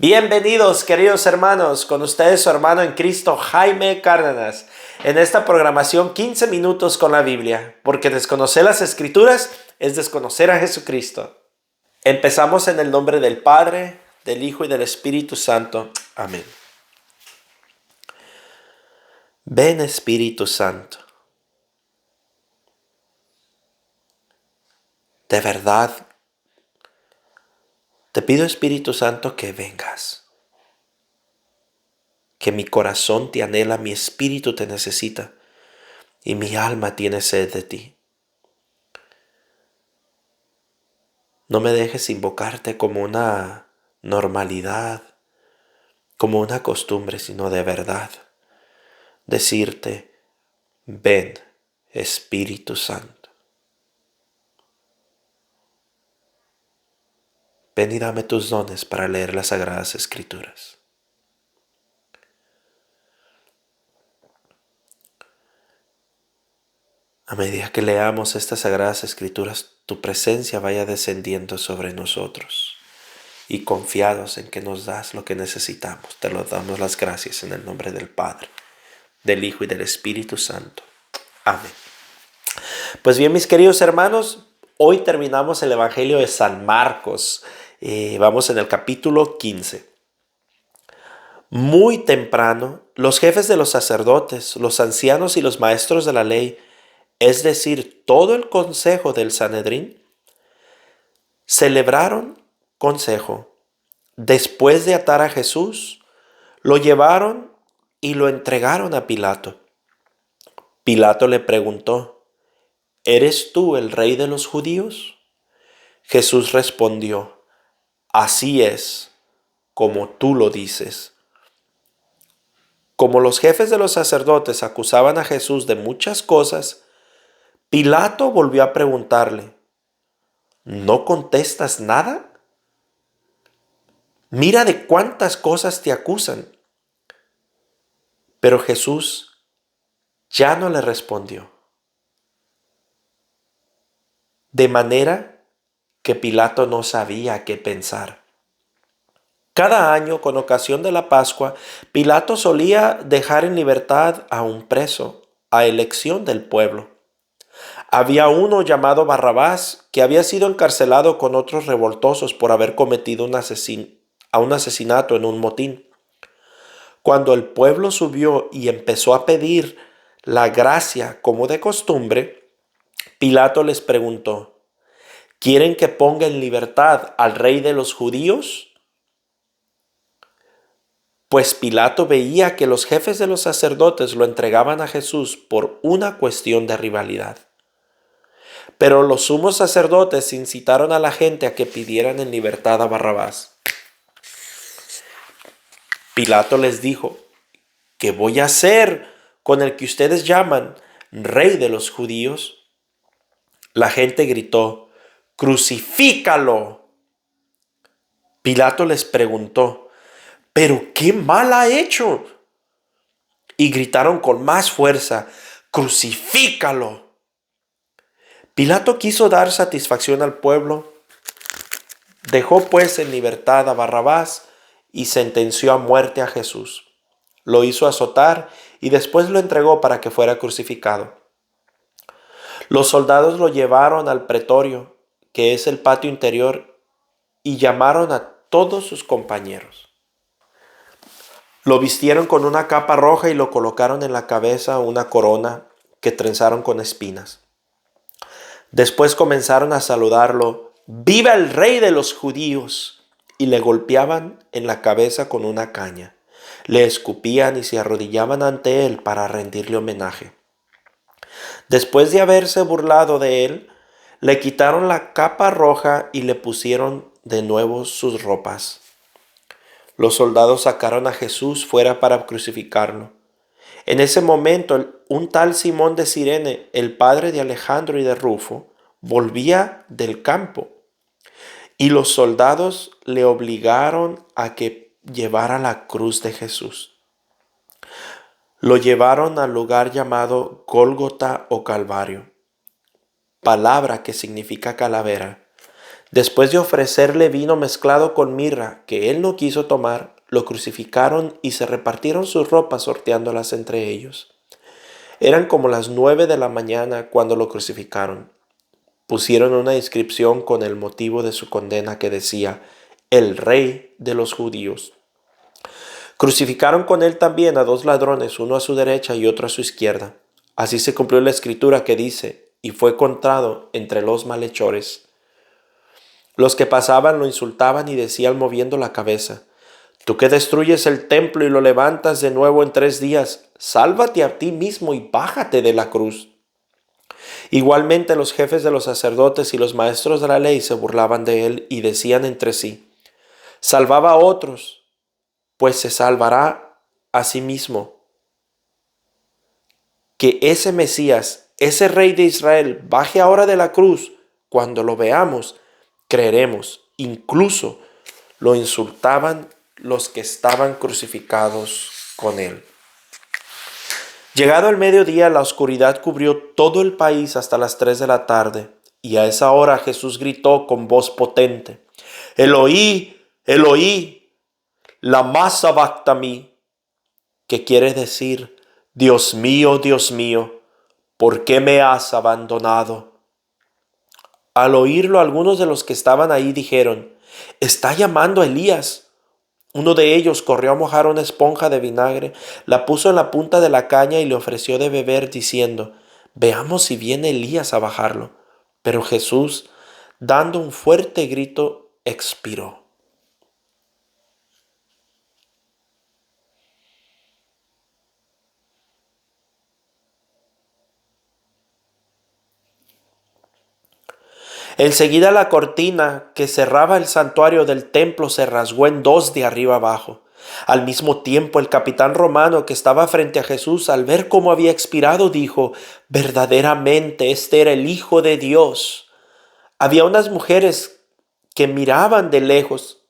Bienvenidos, queridos hermanos, con ustedes su hermano en Cristo, Jaime Cárdenas, en esta programación 15 minutos con la Biblia, porque desconocer las Escrituras es desconocer a Jesucristo. Empezamos en el nombre del Padre, del Hijo y del Espíritu Santo. Amén. Ven, Espíritu Santo. De verdad, te pido, Espíritu Santo, que vengas. Que mi corazón te anhela, mi espíritu te necesita y mi alma tiene sed de ti. No me dejes invocarte como una normalidad, como una costumbre, sino de verdad. Decirte, ven, Espíritu Santo. Ven y dame tus dones para leer las Sagradas Escrituras. A medida que leamos estas Sagradas Escrituras, tu presencia vaya descendiendo sobre nosotros. Y confiados en que nos das lo que necesitamos, te lo damos las gracias en el nombre del Padre, del Hijo y del Espíritu Santo. Amén. Pues bien, mis queridos hermanos, hoy terminamos el Evangelio de San Marcos. Vamos en el capítulo 15. Muy temprano, los jefes de los sacerdotes, los ancianos y los maestros de la ley, es decir, todo el consejo del Sanedrín, celebraron consejo. Después de atar a Jesús, lo llevaron y lo entregaron a Pilato. Pilato le preguntó: ¿Eres tú el rey de los judíos? Jesús respondió: Así es, como tú lo dices. Como los jefes de los sacerdotes acusaban a Jesús de muchas cosas, Pilato volvió a preguntarle: ¿No contestas nada? Mira de cuántas cosas te acusan. Pero Jesús ya no le respondió. De manera que Pilato no sabía qué pensar. Cada año, con ocasión de la Pascua, Pilato solía dejar en libertad a un preso, a elección del pueblo. Había uno llamado Barrabás que había sido encarcelado con otros revoltosos por haber cometido un asesinato en un motín. Cuando el pueblo subió y empezó a pedir la gracia como de costumbre, Pilato les preguntó: ¿Quieren que ponga en libertad al rey de los judíos? Pues Pilato veía que los jefes de los sacerdotes lo entregaban a Jesús por una cuestión de rivalidad. Pero los sumos sacerdotes incitaron a la gente a que pidieran en libertad a Barrabás. Pilato les dijo: ¿Qué voy a hacer con el que ustedes llaman rey de los judíos? La gente gritó: ¡Crucifícalo! Pilato les preguntó: ¿Pero qué mal ha hecho? Y gritaron con más fuerza: ¡Crucifícalo! Pilato quiso dar satisfacción al pueblo. Dejó pues en libertad a Barrabás y sentenció a muerte a Jesús. Lo hizo azotar y después lo entregó para que fuera crucificado. Los soldados lo llevaron al pretorio, que es el patio interior, y llamaron a todos sus compañeros. Lo vistieron con una capa roja y lo colocaron en la cabeza una corona que trenzaron con espinas. Después comenzaron a saludarlo: ¡Viva el rey de los judíos! Y le golpeaban en la cabeza con una caña. Le escupían y se arrodillaban ante él para rendirle homenaje. Después de haberse burlado de él, le quitaron la capa roja y le pusieron de nuevo sus ropas. Los soldados sacaron a Jesús fuera para crucificarlo. En ese momento, un tal Simón de Cirene, el padre de Alejandro y de Rufo, volvía del campo, y los soldados le obligaron a que llevara la cruz de Jesús. Lo llevaron al lugar llamado Gólgota o Calvario, palabra que significa calavera. Después de ofrecerle vino mezclado con mirra, que él no quiso tomar, lo crucificaron y se repartieron sus ropas sorteándolas entre ellos. Eran como las 9 de la mañana cuando lo crucificaron. Pusieron una inscripción con el motivo de su condena que decía: el Rey de los Judíos. Crucificaron con él también a 2 ladrones, uno a su derecha y otro a su izquierda. Así se cumplió la escritura que dice: y fue contado entre los malhechores. Los que pasaban lo insultaban y decían moviendo la cabeza: tú que destruyes el templo y lo levantas de nuevo en 3 días, sálvate a ti mismo y bájate de la cruz. Igualmente los jefes de los sacerdotes y los maestros de la ley se burlaban de él y decían entre sí: salvaba a otros, pues se salvará a sí mismo. Que ese Mesías, ese Rey de Israel, baje ahora de la cruz. Cuando lo veamos, creeremos. Incluso lo insultaban los que estaban crucificados con él. Llegado el mediodía, la oscuridad cubrió todo el país hasta las 3 de la tarde, y a esa hora Jesús gritó con voz potente: Eloí, Eloí, lama sabactani, que quiere decir: Dios mío, ¿por qué me has abandonado? Al oírlo, algunos de los que estaban ahí dijeron: está llamando a Elías. Uno de ellos corrió a mojar una esponja de vinagre, la puso en la punta de la caña y le ofreció de beber, diciendo: veamos si viene Elías a bajarlo. Pero Jesús, dando un fuerte grito, expiró. Enseguida la cortina que cerraba el santuario del templo se rasgó en 2 de arriba abajo. Al mismo tiempo el capitán romano que estaba frente a Jesús, al ver cómo había expirado, dijo: verdaderamente este era el Hijo de Dios. Había unas mujeres que miraban de lejos,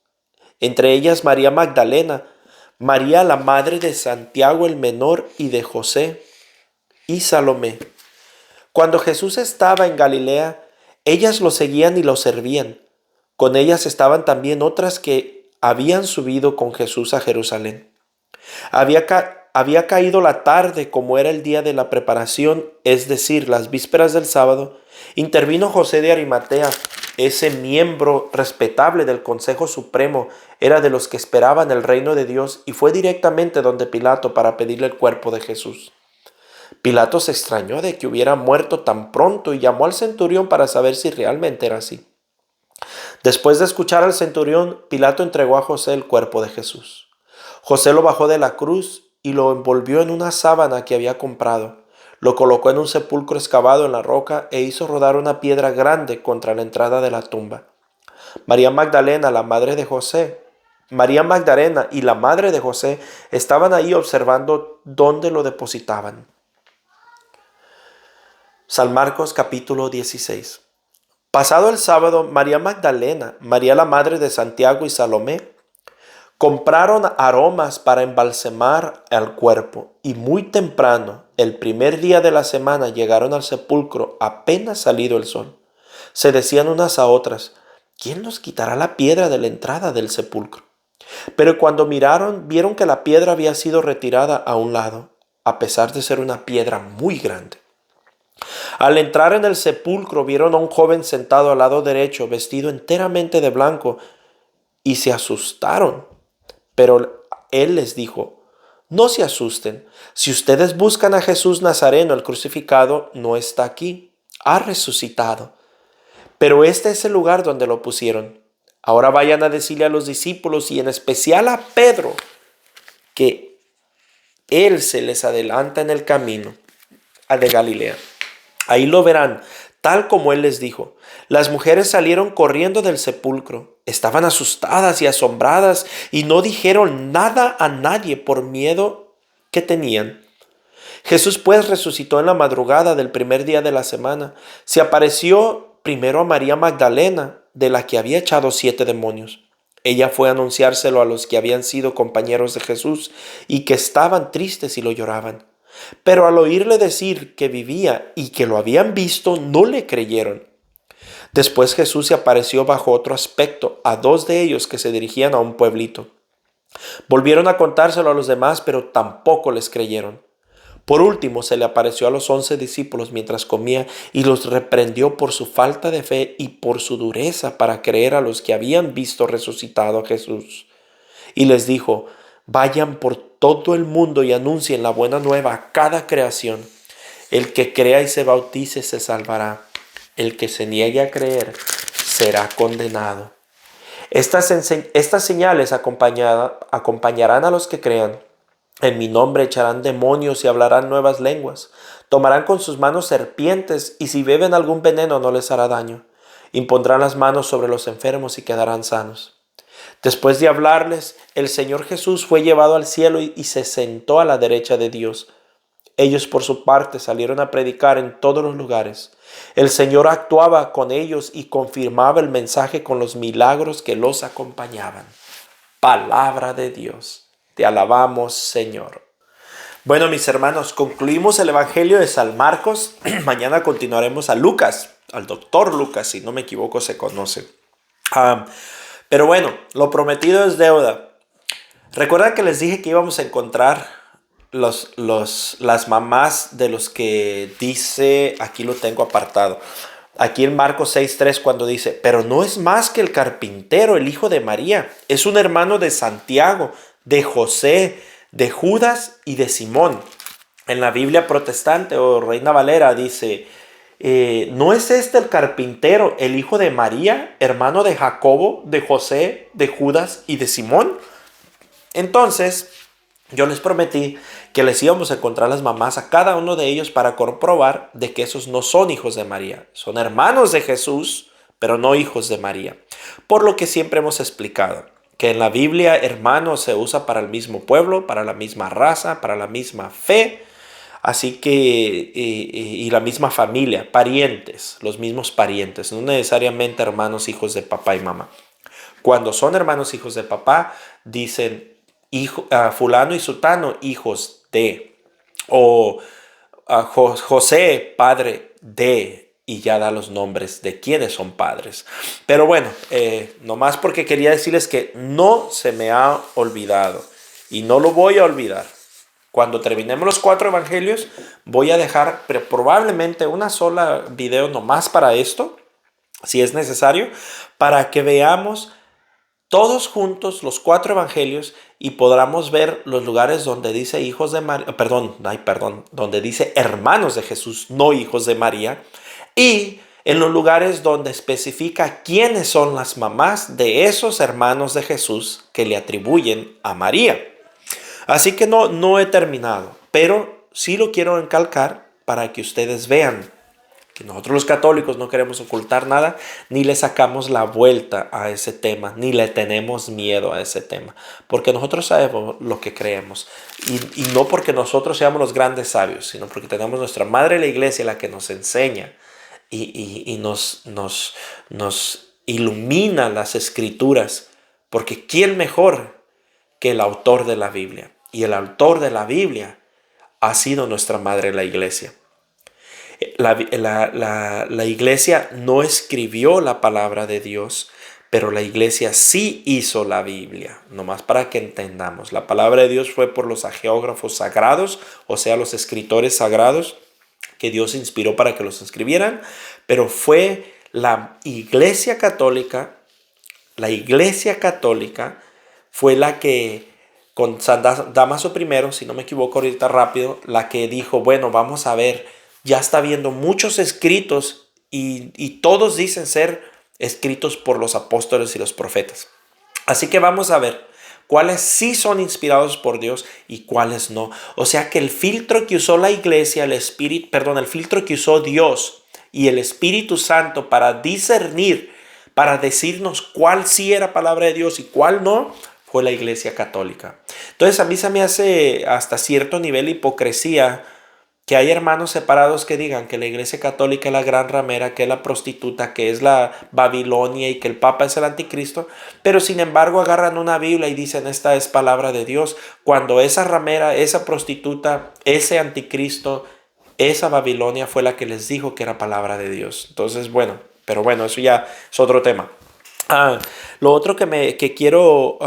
entre ellas María Magdalena, María la madre de Santiago el menor y de José, y Salomé. Cuando Jesús estaba en Galilea, ellas lo seguían y lo servían. Con ellas estaban también otras que habían subido con Jesús a Jerusalén. Había caído la tarde, como era el día de la preparación, es decir, las vísperas del sábado. Intervino José de Arimatea, ese miembro respetable del Consejo Supremo, era de los que esperaban el reino de Dios, y fue directamente donde Pilato para pedirle el cuerpo de Jesús. Pilato se extrañó de que hubiera muerto tan pronto y llamó al centurión para saber si realmente era así. Después de escuchar al centurión, Pilato entregó a José el cuerpo de Jesús. José lo bajó de la cruz y lo envolvió en una sábana que había comprado. Lo colocó en un sepulcro excavado en la roca e hizo rodar una piedra grande contra la entrada de la tumba. María Magdalena y la madre de José estaban ahí observando dónde lo depositaban. San Marcos capítulo 16. Pasado el sábado, María Magdalena, María la madre de Santiago y Salomé compraron aromas para embalsamar al cuerpo, y muy temprano, el primer día de la semana, llegaron al sepulcro apenas salido el sol. Se decían unas a otras: ¿quién nos quitará la piedra de la entrada del sepulcro? Pero cuando miraron, vieron que la piedra había sido retirada a un lado, a pesar de ser una piedra muy grande. Al entrar en el sepulcro, vieron a un joven sentado al lado derecho, vestido enteramente de blanco, y se asustaron. Pero él les dijo: no se asusten. Si ustedes buscan a Jesús Nazareno, el crucificado, no está aquí, ha resucitado. Pero este es el lugar donde lo pusieron. Ahora vayan a decirle a los discípulos, y en especial a Pedro, que él se les adelanta en el camino de Galilea. Ahí lo verán, tal como él les dijo. Las mujeres salieron corriendo del sepulcro. Estaban asustadas y asombradas y no dijeron nada a nadie por miedo que tenían. Jesús pues resucitó en la madrugada del primer día de la semana. Se apareció primero a María Magdalena, de la que había echado 7 demonios. Ella fue a anunciárselo a los que habían sido compañeros de Jesús y que estaban tristes y lo lloraban. Pero al oírle decir que vivía y que lo habían visto, no le creyeron. Después Jesús se apareció bajo otro aspecto a dos de ellos que se dirigían a un pueblito. Volvieron a contárselo a los demás, pero tampoco les creyeron. Por último, se le apareció a los 11 discípulos mientras comía y los reprendió por su falta de fe y por su dureza para creer a los que habían visto resucitado a Jesús. Y les dijo: vayan por todo el mundo y anuncien la buena nueva a cada creación. El que crea y se bautice se salvará. El que se niegue a creer será condenado. Estas señales acompañarán a los que crean. En mi nombre echarán demonios y hablarán nuevas lenguas. Tomarán con sus manos serpientes y si beben algún veneno no les hará daño. Impondrán las manos sobre los enfermos y quedarán sanos. Después de hablarles, el Señor Jesús fue llevado al cielo y se sentó a la derecha de Dios. Ellos por su parte salieron a predicar en todos los lugares. El Señor actuaba con ellos y confirmaba el mensaje con los milagros que los acompañaban. Palabra de Dios. Te alabamos, Señor. Bueno, mis hermanos, concluimos el Evangelio de San Marcos. Mañana continuaremos a Lucas, al doctor Lucas, si no me equivoco se conoce. Pero bueno, lo prometido es deuda. ¿Recuerdan que les dije que íbamos a encontrar las mamás de los que dice, aquí lo tengo apartado, aquí en Marcos 6:3 cuando dice, pero no es más que el carpintero, el hijo de María, es un hermano de Santiago, de José, de Judas y de Simón? En la Biblia protestante o Reina Valera dice, ¿no es este el carpintero, el hijo de María, hermano de Jacobo, de José, de Judas y de Simón? Entonces, yo les prometí que les íbamos a encontrar las mamás a cada uno de ellos para comprobar de que esos no son hijos de María. Son hermanos de Jesús, pero no hijos de María. Por lo que siempre hemos explicado que en la Biblia hermano se usa para el mismo pueblo, para la misma raza, para la misma fe. Así que, y la misma familia, parientes, los mismos parientes, no necesariamente hermanos hijos de papá y mamá. Cuando son hermanos hijos de papá, dicen fulano y sutano, hijos de, o José, padre de, y ya da los nombres de quienes son padres. Pero bueno, nomás porque quería decirles que no se me ha olvidado y no lo voy a olvidar. Cuando terminemos los 4 evangelios, voy a dejar probablemente una sola video nomás para esto, si es necesario, para que veamos todos juntos los 4 evangelios y podamos ver los lugares donde dice hijos de María, donde dice hermanos de Jesús, no hijos de María, y en los lugares donde especifica quiénes son las mamás de esos hermanos de Jesús que le atribuyen a María. Así que no he terminado, pero sí lo quiero encalcar para que ustedes vean que nosotros los católicos no queremos ocultar nada, ni le sacamos la vuelta a ese tema, ni le tenemos miedo a ese tema, porque nosotros sabemos lo que creemos, y no porque nosotros seamos los grandes sabios, sino porque tenemos nuestra madre la iglesia la que nos enseña y nos ilumina las escrituras, porque ¿quién mejor que el autor de la Biblia? Y el autor de la Biblia ha sido nuestra madre la iglesia. La iglesia no escribió la palabra de Dios, pero la iglesia sí hizo la Biblia. Nomás para que entendamos, la palabra de Dios fue por los hagiógrafos sagrados, o sea, los escritores sagrados que Dios inspiró para que los escribieran, pero fue la iglesia católica fue la que, con San Damaso I, si no me equivoco ahorita rápido, la que dijo, bueno, vamos a ver, ya está habiendo muchos escritos y todos dicen ser escritos por los apóstoles y los profetas. Así que vamos a ver cuáles sí son inspirados por Dios y cuáles no. O sea que el filtro que usó la iglesia, el filtro que usó Dios y el Espíritu Santo para discernir, para decirnos cuál sí era palabra de Dios y cuál no, fue la iglesia católica. Entonces a mí se me hace hasta cierto nivel hipocresía que hay hermanos separados que digan que la iglesia católica es la gran ramera, que es la prostituta, que es la Babilonia y que el Papa es el anticristo, pero sin embargo agarran una Biblia y dicen esta es palabra de Dios, cuando esa ramera, esa prostituta, ese anticristo, esa Babilonia fue la que les dijo que era palabra de Dios. Entonces, bueno, Pero bueno, eso ya es otro tema. Lo otro que quiero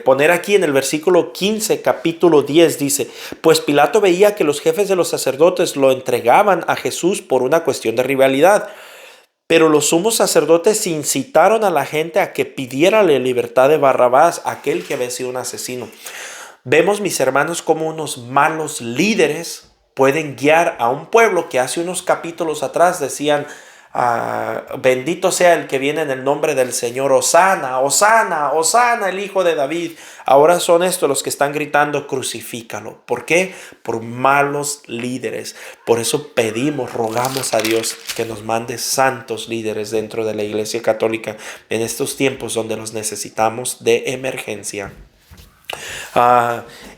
poner aquí en el versículo 15, capítulo 10, dice: pues Pilato veía que los jefes de los sacerdotes lo entregaban a Jesús por una cuestión de rivalidad, pero los sumos sacerdotes incitaron a la gente a que pidiera la libertad de Barrabás, aquel que había sido un asesino. Vemos, mis hermanos, cómo unos malos líderes pueden guiar a un pueblo que hace unos capítulos atrás decían: bendito sea el que viene en el nombre del Señor, Hosana, Hosana, Hosana, el hijo de David. Ahora son estos los que están gritando: crucifícalo. ¿Por qué? Por malos líderes. Por eso pedimos, rogamos a Dios que nos mande santos líderes dentro de la Iglesia Católica en estos tiempos donde los necesitamos de emergencia.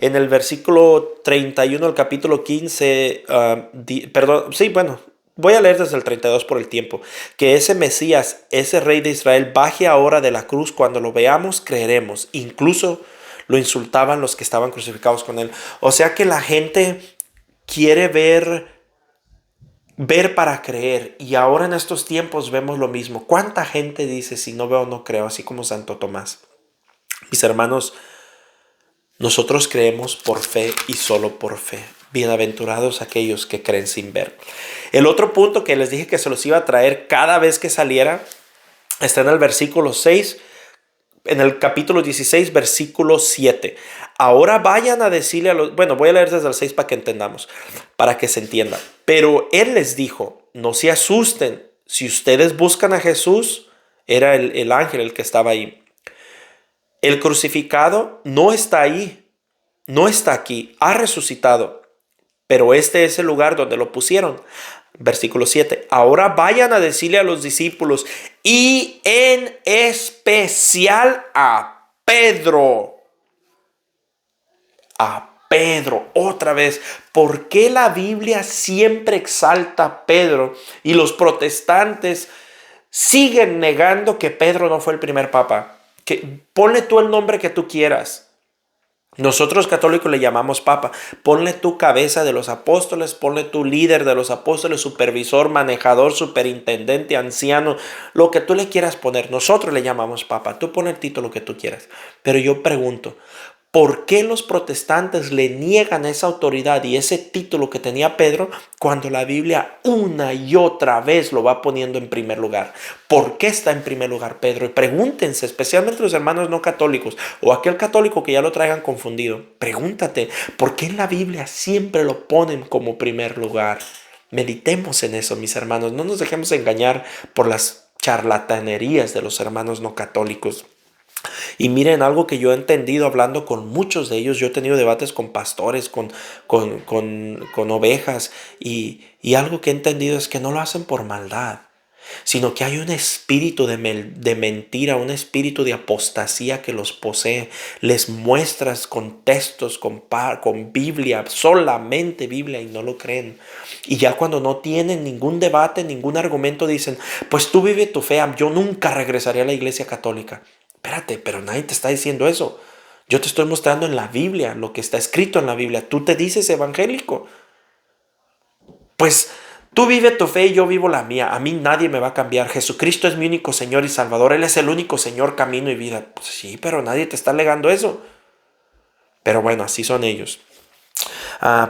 En el versículo 31 del capítulo 15, voy a leer desde el 32 por el tiempo: que ese Mesías, ese Rey de Israel, baje ahora de la cruz. Cuando lo veamos, creeremos. Incluso lo insultaban los que estaban crucificados con él. O sea que la gente quiere ver para creer. Y ahora en estos tiempos vemos lo mismo. ¿Cuánta gente dice: si no veo, no creo? Así como Santo Tomás. Mis hermanos, nosotros creemos por fe y solo por fe. Bienaventurados aquellos que creen sin ver. El otro punto que les dije que se los iba a traer cada vez que saliera está en el versículo 6, en el capítulo 16, versículo 7. Ahora vayan a decirle a los... Bueno, voy a leer desde el 6 para que entendamos, para que se entienda. Pero él les dijo: no se asusten. Si ustedes buscan a Jesús, era el ángel el que estaba ahí. El crucificado no está ahí, no está aquí, ha resucitado, pero este es el lugar donde lo pusieron. Versículo 7. Ahora vayan a decirle a los discípulos, y en especial a Pedro. A Pedro, otra vez. ¿Por qué la Biblia siempre exalta a Pedro y los protestantes siguen negando que Pedro no fue el primer papa? Ponle tú el nombre que tú quieras. Nosotros católicos le llamamos papa. Ponle tu cabeza de los apóstoles, ponle tu líder de los apóstoles, supervisor, manejador, superintendente, anciano, lo que tú le quieras poner. Nosotros le llamamos papa. Tú pon el título que tú quieras. Pero yo pregunto, ¿por qué los protestantes le niegan esa autoridad y ese título que tenía Pedro cuando la Biblia una y otra vez lo va poniendo en primer lugar? ¿Por qué está en primer lugar Pedro? Y pregúntense, especialmente los hermanos no católicos o aquel católico que ya lo traigan confundido. Pregúntate, ¿por qué en la Biblia siempre lo ponen como primer lugar? Meditemos en eso, mis hermanos. No nos dejemos engañar por las charlatanerías de los hermanos no católicos. Y miren, algo que yo he entendido hablando con muchos de ellos, yo he tenido debates con pastores, con ovejas, y algo que he entendido es que no lo hacen por maldad, sino que hay un espíritu de mentira, un espíritu de apostasía que los posee. Les muestras con textos, con Biblia, solamente Biblia, y no lo creen. Y ya cuando no tienen ningún debate, ningún argumento, dicen: pues tú vive tu fe, yo nunca regresaré a la iglesia católica. Espérate, pero nadie te está diciendo eso. Yo te estoy mostrando en la Biblia lo que está escrito en la Biblia. Tú te dices evangélico. Pues tú vive tu fe y yo vivo la mía. A mí nadie me va a cambiar. Jesucristo es mi único Señor y Salvador. Él es el único Señor, camino y vida. Pues sí, pero nadie te está alegando eso. Pero bueno, así son ellos.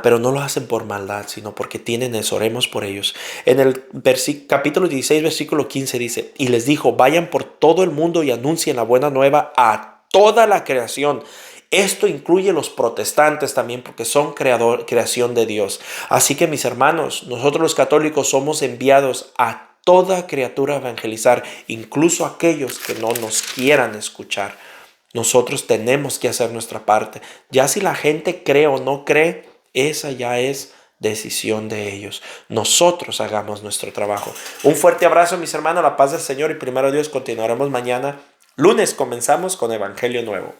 Pero no lo hacen por maldad, sino porque tienen eso. Oremos por ellos. En el capítulo 16, versículo 15 dice: y les dijo: vayan por todo el mundo y anuncien la buena nueva a toda la creación. Esto incluye los protestantes también, porque son creación de Dios. Así que, mis hermanos, nosotros los católicos somos enviados a toda criatura a evangelizar, incluso aquellos que no nos quieran escuchar. Nosotros tenemos que hacer nuestra parte. Ya si la gente cree o no cree, esa ya es decisión de ellos. Nosotros hagamos nuestro trabajo. Un fuerte abrazo, mis hermanos. La paz del Señor y primero Dios. Continuaremos mañana. Lunes comenzamos con Evangelio Nuevo.